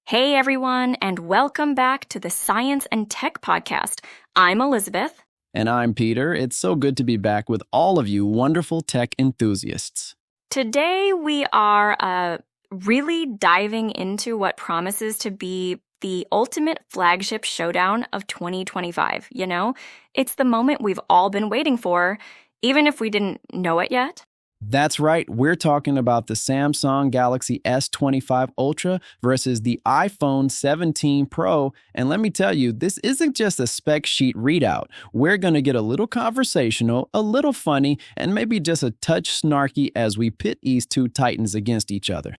Hey everyone, and welcome back to the Science and Tech Podcast. I'm Elizabeth. And I'm Peter. It's so good to be back with all of you wonderful tech enthusiasts. Today we are really diving into what promises to be the ultimate flagship showdown of 2025. You know, it's the moment we've all been waiting for, even if we didn't know it yet. That's right, we're talking about the Samsung Galaxy S25 Ultra versus the iPhone 17 Pro. And let me tell you, this isn't just a spec sheet readout. We're going to get a little conversational, a little funny, and maybe just a touch snarky as we pit these two titans against each other.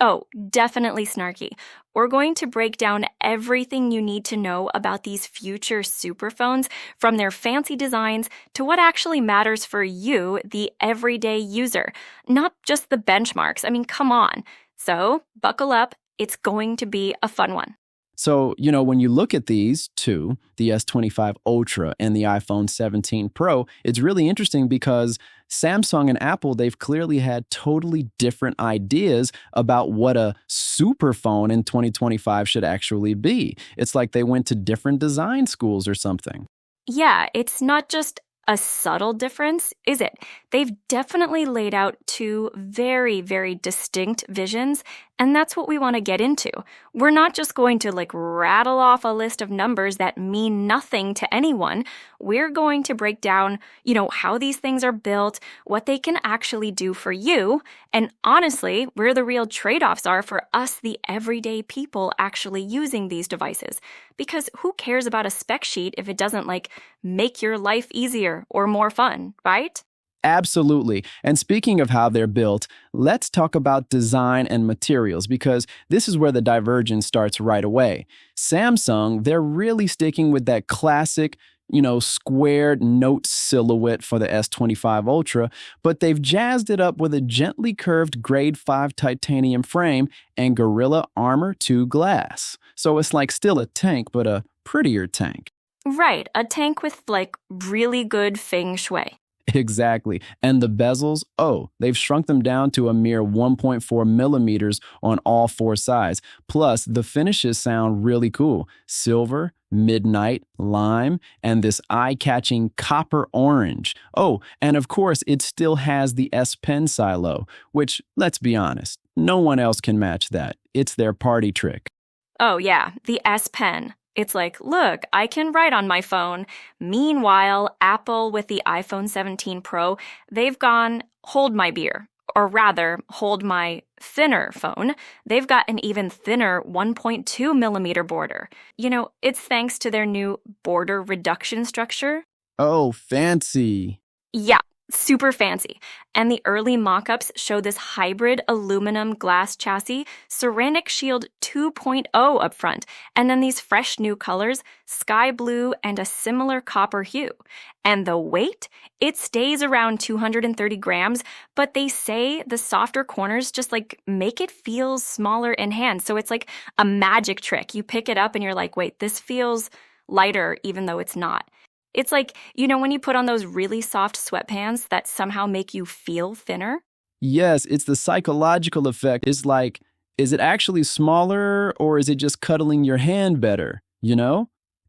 Oh, definitely snarky. We're going to break down everything you need to know about these future superphones, from their fancy designs to what actually matters for you, the everyday user, not just the benchmarks. I mean, come on. So, buckle up. It's going to be a fun one. So, when you look at these two, the S25 Ultra and the iPhone 17 Pro, it's really interesting because Samsung and Apple, they've clearly had totally different ideas about what a super phone in 2025 should actually be. It's like they went to different design schools or something. Yeah, it's not just a subtle difference, is it? They've definitely laid out two very, very distinct visions, and that's what we want to get into. We're not just going to rattle off a list of numbers that mean nothing to anyone. We're going to break down, how these things are built, what they can actually do for you, and honestly, where the real trade-offs are for us, the everyday people actually using these devices. Because who cares about a spec sheet if it doesn't make your life easier or more fun, right? Absolutely. And speaking of how they're built, let's talk about design and materials because this is where the divergence starts right away. Samsung, they're really sticking with that classic, squared note silhouette for the S25 Ultra, but they've jazzed it up with a gently curved grade 5 titanium frame and Gorilla Armor 2 glass. So it's still a tank, but a prettier tank. Right, a tank with really good feng shui. Exactly. And the bezels, they've shrunk them down to a mere 1.4 millimeters on all four sides. Plus, the finishes sound really cool. Silver, midnight, lime, and this eye-catching copper orange. Oh, and of course, it still has the S Pen silo, which, let's be honest, no one else can match that. It's their party trick. Oh yeah, the S Pen. It's look, I can write on my phone. Meanwhile, Apple with the iPhone 17 Pro, they've gone, hold my beer. Or rather, hold my thinner phone. They've got an even thinner 1.2 millimeter border. It's thanks to their new border reduction structure. Oh, fancy. Yeah, super fancy. And the early mock-ups show this hybrid aluminum glass chassis, Ceramic Shield 2.0 up front, and then these fresh new colors, sky blue and a similar copper hue. And the weight? It stays around 230 grams, but they say the softer corners just make it feel smaller in hand. So it's like a magic trick. You pick it up and you're like, wait, this feels lighter even though it's not. It's when you put on those really soft sweatpants that somehow make you feel thinner? Yes, it's the psychological effect. It's is it actually smaller or is it just cuddling your hand better?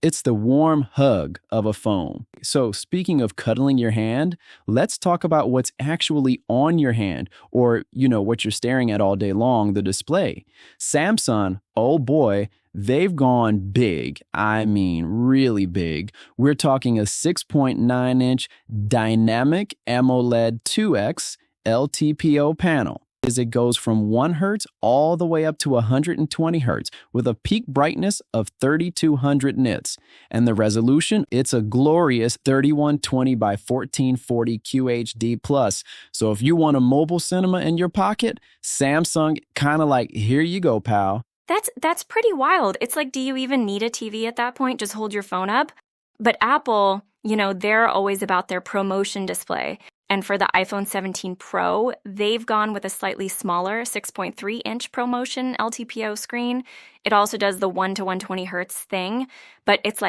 It's the warm hug of a phone. So speaking of cuddling your hand, let's talk about what's actually on your hand or, what you're staring at all day long, the display. Samsung, oh boy, they've gone big. I mean, really big. We're talking a 6.9-inch dynamic AMOLED 2X LTPO panel. It goes from 1 Hz all the way up to 120 Hz with a peak brightness of 3200 nits. And the resolution, it's a glorious 3120 by 1440 QHD+. So if you want a mobile cinema in your pocket, Samsung kind of here you go, pal. That's pretty wild. It's do you even need a TV at that point? Just hold your phone up? But Apple, they're always about their ProMotion display. And for the iPhone 17 Pro, they've gone with a slightly smaller 6.3-inch ProMotion LTPO screen. It also does the 1 to 120 hertz thing, but it's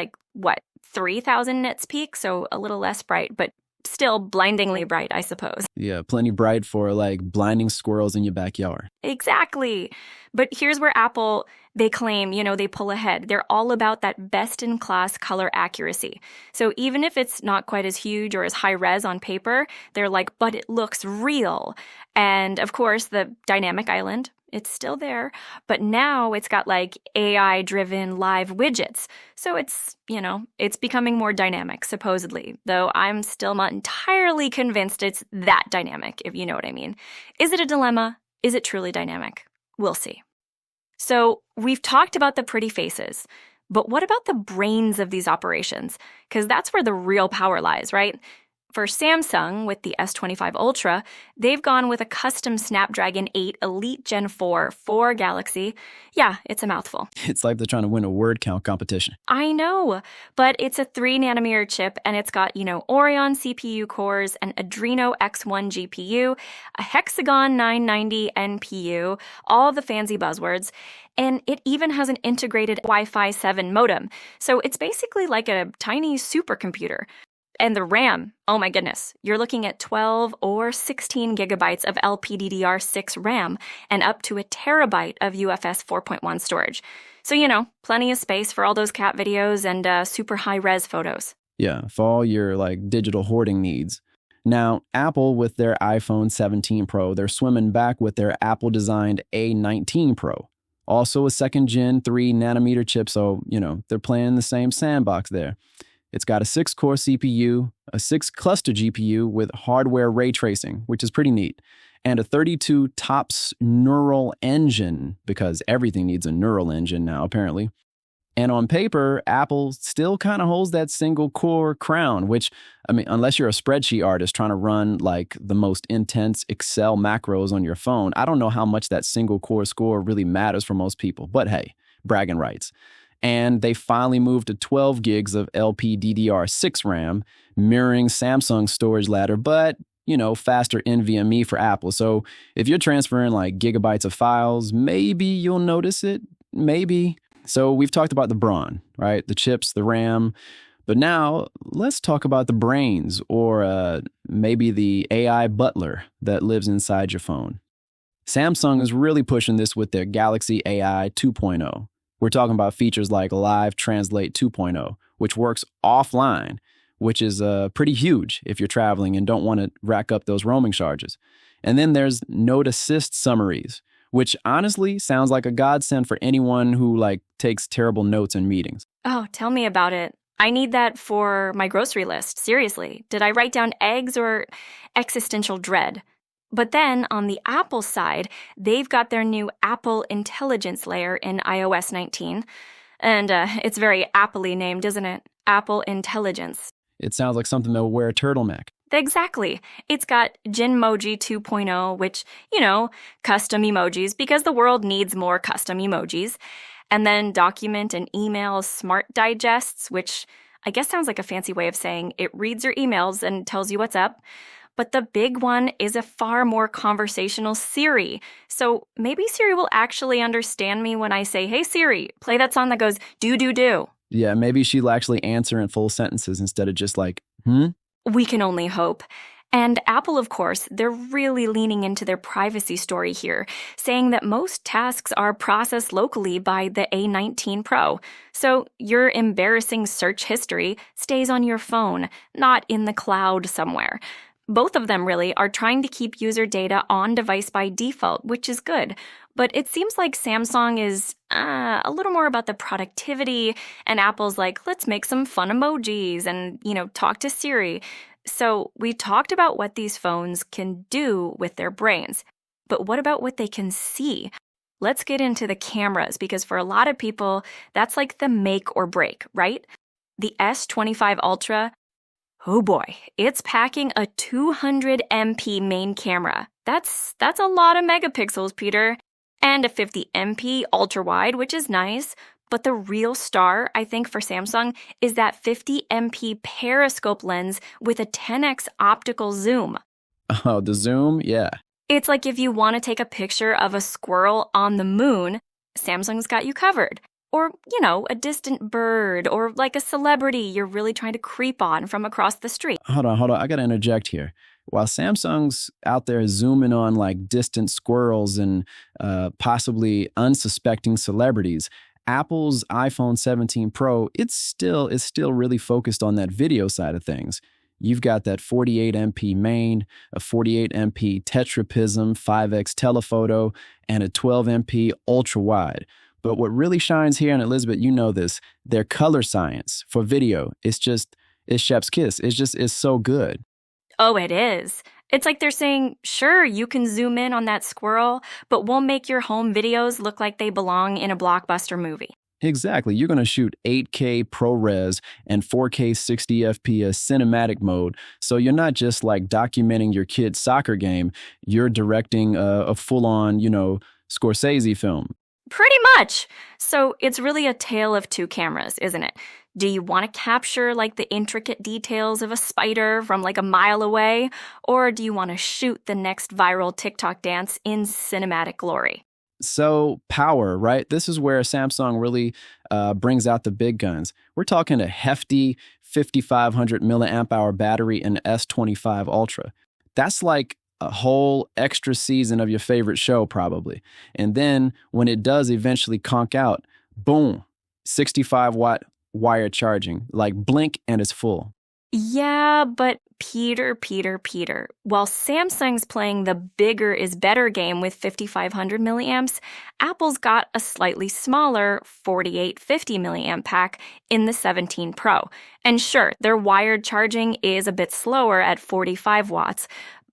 3,000 nits peak, so a little less bright, but still blindingly bright, I suppose. Yeah, plenty bright for like blinding squirrels in your backyard. Exactly. But here's where Apple, they claim, they pull ahead. They're all about that best-in-class color accuracy. So even if it's not quite as huge or as high-res on paper, they're like, but it looks real. And of course, the dynamic island, it's still there, but now it's got like AI-driven live widgets. So it's becoming more dynamic, supposedly, though I'm still not entirely convinced it's that dynamic, if you know what I mean. Is it a dilemma? Is it truly dynamic? We'll see. So we've talked about the pretty faces, but what about the brains of these operations? Because that's where the real power lies, right? For Samsung, with the S25 Ultra, they've gone with a custom Snapdragon 8 Elite Gen 4 for Galaxy. Yeah, it's a mouthful. It's like they're trying to win a word count competition. I know, but it's a 3-nanometer chip, and it's got, Orion CPU cores, an Adreno X1 GPU, a Hexagon 990 NPU, all the fancy buzzwords, and it even has an integrated Wi-Fi 7 modem. So it's basically like a tiny supercomputer. And the RAM, oh my goodness, you're looking at 12 or 16 gigabytes of LPDDR6 RAM and up to a terabyte of UFS 4.1 storage. So, plenty of space for all those cat videos and super high-res photos. Yeah, for all your like digital hoarding needs. Now, Apple with their iPhone 17 Pro, they're swimming back with their Apple-designed A19 Pro. Also a second-gen 3-nanometer chip, so, they're playing in the same sandbox there. It's got a 6-core CPU, a 6-cluster GPU with hardware ray tracing, which is pretty neat, and a 32 TOPS neural engine, because everything needs a neural engine now, apparently. And on paper, Apple still kind of holds that single-core crown, which, unless you're a spreadsheet artist trying to run like the most intense Excel macros on your phone, I don't know how much that single-core score really matters for most people. But hey, bragging rights. And they finally moved to 12 gigs of LPDDR6 RAM, mirroring Samsung's storage ladder, but, faster NVMe for Apple. So if you're transferring like gigabytes of files, maybe you'll notice it, maybe. So we've talked about the brawn, right? The chips, the RAM. But now let's talk about the brains, or maybe the AI butler that lives inside your phone. Samsung is really pushing this with their Galaxy AI 2.0. We're talking about features like Live Translate 2.0, which works offline, which is pretty huge if you're traveling and don't want to rack up those roaming charges. And then there's Note Assist summaries, which honestly sounds like a godsend for anyone who takes terrible notes in meetings. Oh, tell me about it. I need that for my grocery list. Seriously. Did I write down eggs or existential dread? But then on the Apple side, they've got their new Apple Intelligence layer in iOS 19. And it's very Apple-y named, isn't it? Apple Intelligence. It sounds like something that will wear a turtleneck. Exactly. It's got Genmoji 2.0, which, custom emojis, because the world needs more custom emojis. And then document and email smart digests, which I guess sounds like a fancy way of saying it reads your emails and tells you what's up. But the big one is a far more conversational Siri. So maybe Siri will actually understand me when I say, hey Siri, play that song that goes do. Yeah, maybe she'll actually answer in full sentences instead of just We can only hope. And Apple, of course, they're really leaning into their privacy story here, saying that most tasks are processed locally by the A19 Pro. So your embarrassing search history stays on your phone, not in the cloud somewhere. Both of them really are trying to keep user data on device by default, which is good. But it seems like Samsung is a little more about the productivity, and Apple's like, let's make some fun emojis and, talk to Siri. So we talked about what these phones can do with their brains. But what about what they can see? Let's get into the cameras, because for a lot of people, that's like the make or break, right? The S25 Ultra, oh boy, it's packing a 200 MP main camera. That's a lot of megapixels, Peter. And a 50 MP ultra-wide, which is nice. But the real star, I think, for Samsung is that 50 MP periscope lens with a 10x optical zoom. Oh, the zoom? Yeah. It's like if you want to take a picture of a squirrel on the moon, Samsung's got you covered. Or, a distant bird, or like a celebrity you're really trying to creep on from across the street. Hold on. I got to interject here. While Samsung's out there zooming on like distant squirrels and possibly unsuspecting celebrities, Apple's iPhone 17 Pro, it's still really focused on that video side of things. You've got that 48 MP main, a 48 MP tetraprism 5x telephoto, and a 12 MP ultra wide. But what really shines here, and Elizabeth, you know this, their color science for video, it's chef's kiss. It's so good. Oh, it is. It's like they're saying, sure, you can zoom in on that squirrel, but we'll make your home videos look like they belong in a blockbuster movie. Exactly. You're going to shoot 8K ProRes and 4K 60 FPS cinematic mode. So you're not just like documenting your kid's soccer game, you're directing a full-on, Scorsese film. Pretty much. So it's really a tale of two cameras, isn't it? Do you want to capture like the intricate details of a spider from like a mile away? Or do you want to shoot the next viral TikTok dance in cinematic glory? So power, right? This is where Samsung really brings out the big guns. We're talking a hefty 5,500 milliamp hour battery in S25 Ultra. That's like a whole extra season of your favorite show, probably. And then when it does eventually conk out, boom, 65-watt wire charging, like blink and it's full. Yeah, but Peter. While Samsung's playing the bigger is better game with 5,500 milliamps, Apple's got a slightly smaller 4850 milliamp pack in the 17 Pro. And sure, their wired charging is a bit slower at 45 watts.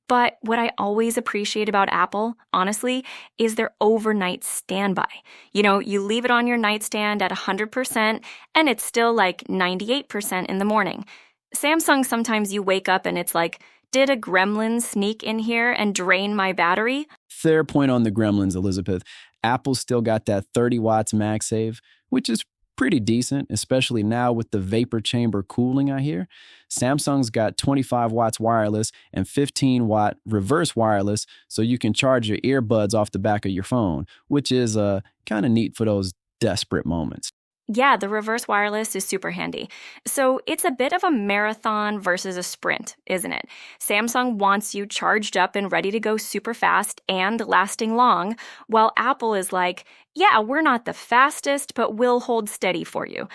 But what I always appreciate about Apple, honestly, is their overnight standby. You leave it on your nightstand at 100% and it's still like 98% in the morning. Samsung, sometimes you wake up and it's like, did a gremlin sneak in here and drain my battery? Fair point on the gremlins, Elizabeth. Apple's still got that 30 watts MagSafe, which is pretty decent, especially now with the vapor chamber cooling, I hear. Samsung's got 25 watts wireless and 15-watt reverse wireless, so you can charge your earbuds off the back of your phone, which is kind of neat for those desperate moments. Yeah, the reverse wireless is super handy. So it's a bit of a marathon versus a sprint, isn't it? Samsung wants you charged up and ready to go super fast and lasting long, while Apple is like, yeah, we're not the fastest, but we'll hold steady for you.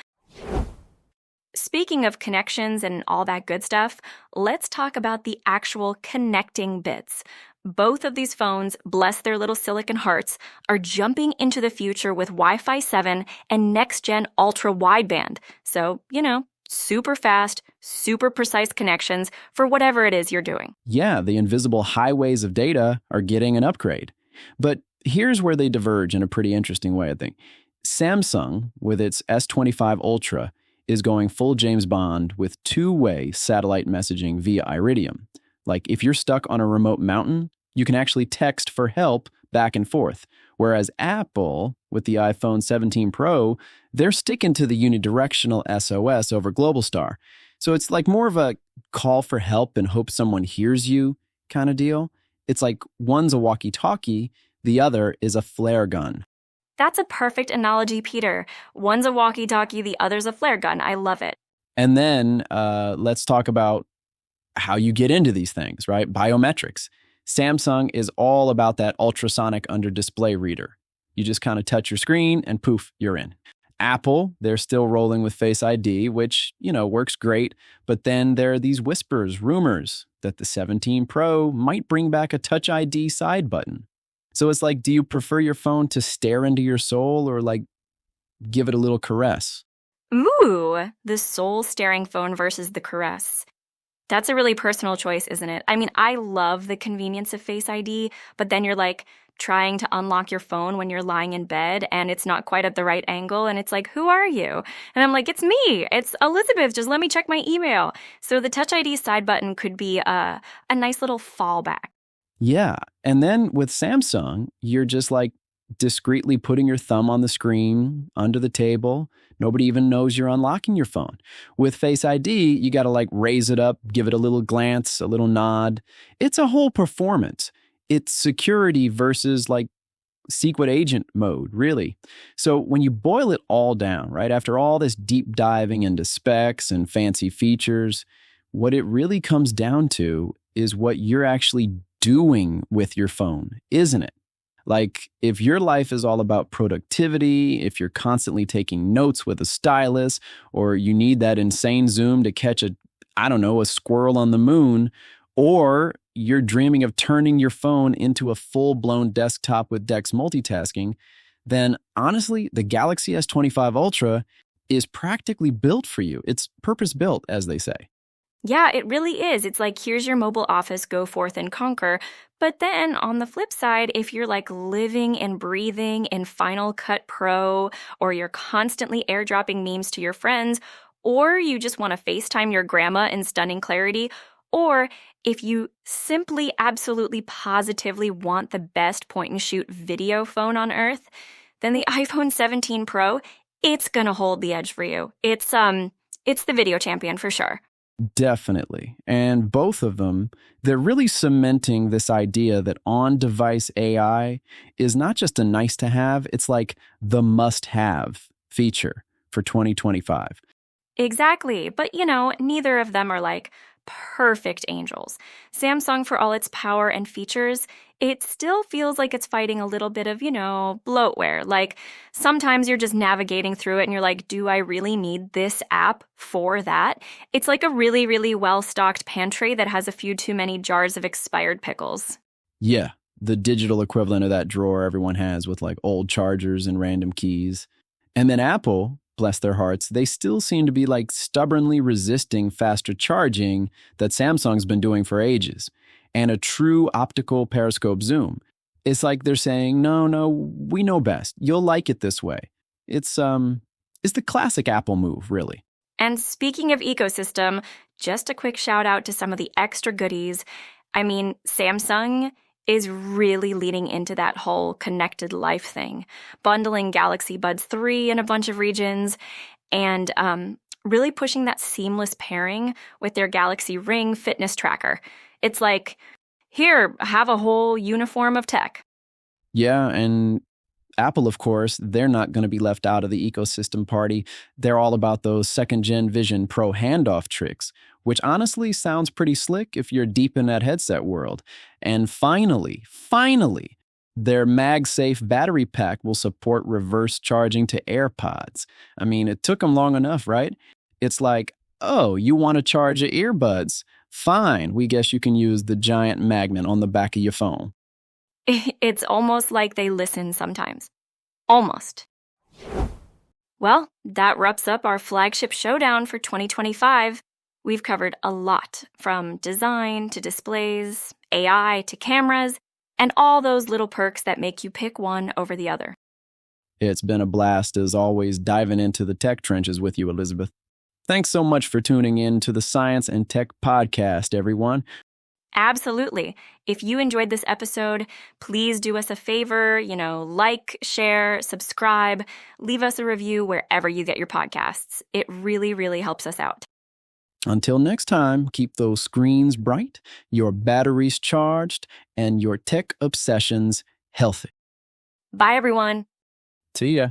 Speaking of connections and all that good stuff, let's talk about the actual connecting bits. Both of these phones, bless their little silicon hearts, are jumping into the future with Wi-Fi 7 and next-gen ultra-wideband. So, super fast, super precise connections for whatever it is you're doing. Yeah, the invisible highways of data are getting an upgrade. But here's where they diverge in a pretty interesting way, I think. Samsung, with its S25 Ultra, is going full James Bond with two-way satellite messaging via Iridium. Like if you're stuck on a remote mountain, you can actually text for help back and forth. Whereas Apple, with the iPhone 17 Pro, they're sticking to the unidirectional SOS over Globalstar. So it's like more of a call for help and hope someone hears you kind of deal. It's like one's a walkie-talkie, the other is a flare gun. That's a perfect analogy, Peter. One's a walkie-talkie, the other's a flare gun. I love it. And then let's talk about how you get into these things, right? Biometrics. Samsung is all about that ultrasonic under-display reader. You just kind of touch your screen and poof, you're in. Apple, they're still rolling with Face ID, which, works great. But then there are these whispers, rumors that the 17 Pro might bring back a Touch ID side button. So it's like, do you prefer your phone to stare into your soul or like give it a little caress? Ooh, the soul-staring phone versus the caress. That's a really personal choice, isn't it? I mean, I love the convenience of Face ID, but then you're like trying to unlock your phone when you're lying in bed and it's not quite at the right angle and it's like, who are you? And I'm like, it's me. It's Elizabeth. Just let me check my email. So the Touch ID side button could be a nice little fallback. Yeah. And then with Samsung, you're just like discreetly putting your thumb on the screen under the table. Nobody even knows you're unlocking your phone. With Face ID, you got to like raise it up, give it a little glance, a little nod. It's a whole performance. It's security versus like secret agent mode, really. So when you boil it all down, right, after all this deep diving into specs and fancy features, what it really comes down to is what you're actually doing with your phone, isn't it? Like, if your life is all about productivity, if you're constantly taking notes with a stylus, or you need that insane zoom to catch a squirrel on the moon, or you're dreaming of turning your phone into a full-blown desktop with DeX multitasking, then honestly, the Galaxy S25 Ultra is practically built for you. It's purpose-built, as they say. Yeah, it really is. It's like, here's your mobile office, go forth and conquer. But then on the flip side, if you're like living and breathing in Final Cut Pro, or you're constantly airdropping memes to your friends, or you just want to FaceTime your grandma in stunning clarity, or if you simply, absolutely, positively want the best point-and-shoot video phone on earth, then the iPhone 17 Pro, it's gonna hold the edge for you. It's the video champion for sure. Definitely. And both of them, they're really cementing this idea that on-device AI is not just a nice to have, it's like the must-have feature for 2025. Exactly. But, neither of them are like perfect angels. Samsung, for all its power and features, it still feels like it's fighting a little bit of, bloatware. Like, sometimes you're just navigating through it and you're like, do I really need this app for that? It's like a really, really well-stocked pantry that has a few too many jars of expired pickles. Yeah, the digital equivalent of that drawer everyone has with like old chargers and random keys. And then Apple, bless their hearts, they still seem to be like stubbornly resisting faster charging that Samsung's been doing for ages, and a true optical periscope zoom. It's like they're saying, no, we know best. You'll like it this way. It's the classic Apple move, really. And speaking of ecosystem, just a quick shout out to some of the extra goodies. I mean, Samsung is really leaning into that whole connected life thing, bundling Galaxy Buds 3 in a bunch of regions, and really pushing that seamless pairing with their Galaxy Ring fitness tracker. It's like, here, have a whole uniform of tech. Yeah, and Apple, of course, they're not going to be left out of the ecosystem party. They're all about those second-gen Vision Pro handoff tricks, which honestly sounds pretty slick if you're deep in that headset world. And finally, their MagSafe battery pack will support reverse charging to AirPods. I mean, it took them long enough, right? It's like, oh, you want to charge your earbuds? Fine, we guess you can use the giant magnet on the back of your phone. It's almost like they listen sometimes. Almost. Well, that wraps up our flagship showdown for 2025. We've covered a lot, from design to displays, AI to cameras, and all those little perks that make you pick one over the other. It's been a blast, as always, diving into the tech trenches with you, Elizabeth. Thanks so much for tuning in to the Science and Tech Podcast, everyone. Absolutely. If you enjoyed this episode, please do us a favor, like, share, subscribe, leave us a review wherever you get your podcasts. It really, really helps us out. Until next time, keep those screens bright, your batteries charged, and your tech obsessions healthy. Bye, everyone. See ya.